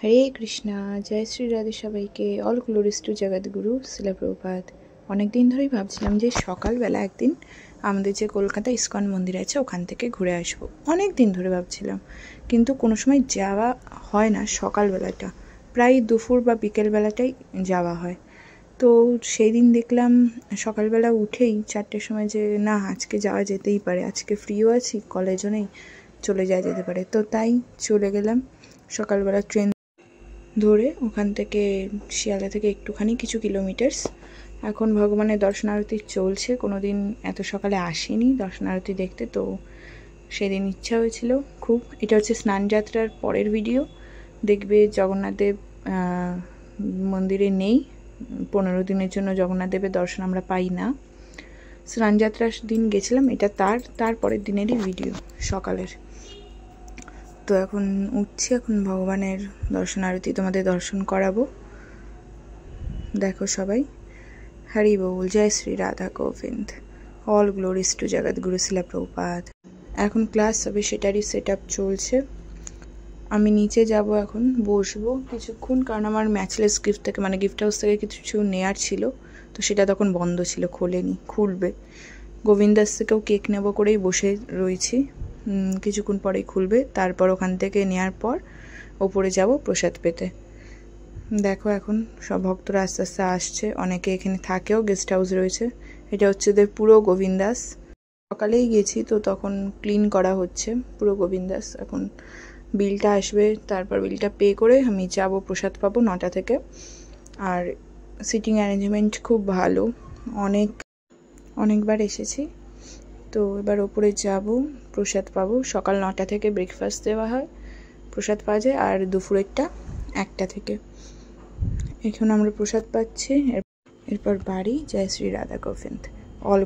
হরে কৃষ্ণা, জয় শ্রী রাধে সবাইকে। All glories to Jagadguru Srila Prabhupada. অনেক দিন ধরেই ভাবছিলাম যে সকালবেলা একদিন আমাদের যে কলকাতা ইস্কন মন্দির আছে ওখান থেকে ঘুরে আসবো। অনেক দিন ধরে ভাবছিলাম, কিন্তু কোনো সময় যাওয়া হয় না। সকালবেলাটা প্রায় দুপুর বা বিকেলবেলাটাই যাওয়া হয়। তো সেই দিন দেখলাম সকালবেলা উঠেই 4টের সময় যে না, আজকে যাওয়া যেতেই পারে, আজকে ফ্রিও আছি, কলেজও নেই, চলে যাওয়া যেতে পারে। তো তাই চলে গেলাম সকালবেলা ট্রেন ধরে। ওখান থেকে শিয়ালদা থেকে একটুখানি কিছু কিলোমিটার্স। এখন ভগবানের দর্শনারতি চলছে। কোনো দিন এত সকালে আসিনি দর্শনারতি দেখতে, তো সেদিন ইচ্ছা হয়েছিল খুব। এটা হচ্ছে স্নানযাত্রার পরের ভিডিও। দেখবে জগন্নাথদেব মন্দিরে নেই, 15 দিনের জন্য জগন্নাথদেবের দর্শন আমরা পাই না। স্নানযাত্রার দিন গেছিলাম, এটা তার পরের দিনেরই ভিডিও সকালের। তো এখন উঠছি, এখন ভগবানের দর্শনারতি তোমাদের দর্শন করাবো। দেখো সবাই, হরি বল, জয় Shri Radha Govinda, all glories to Jagadguru Srila Prabhupada. এখন ক্লাস হবে, সেটারই সেট আপ চলছে। আমি নিচে যাব, এখন বসবো কিছুক্ষণ, কারণ আমার ম্যাচলেস গিফট থেকে মানে গিফট হাউস থেকে কিছু নেয়ার ছিল, তো সেটা তখন বন্ধ ছিল, খোলেনি, খুলবে। গোবিন্দাস থেকেও কেক নেব করেই বসে রয়েছি, কিছুক্ষণ পরেই খুলবে। তারপর ওখান থেকে নেওয়ার পর ওপরে যাব প্রসাদ পেতে। দেখো এখন সব ভক্তরা আস্তে আস্তে আসছে, অনেকে এখানে থাকেও, গেস্ট হাউস রয়েছে। এটা হচ্ছে ওদের পুরো গোবিন্দাস। সকালেই গেছি তো তখন ক্লিন করা হচ্ছে পুরো গোবিন্দাস। এখন বিলটা আসবে, তারপর বিলটা পে করে আমি যাব, প্রসাদ পাবো 9টা থেকে। আর সিটিং অ্যারেঞ্জমেন্ট খুব ভালো, অনেকবার এসেছি। তো এবার ওপরে যাব, প্রসাদ পাবো। সকাল 9টা থেকে ব্রেকফাস্ট দেওয়া হয়, প্রসাদ পাওয়া যায়। আর দুপুরেরটা 1টা থেকে। এখন আমরা প্রসাদ পাচ্ছি, এরপর বাড়ি। জয় শ্রী রাধা গোবিন্দ, অল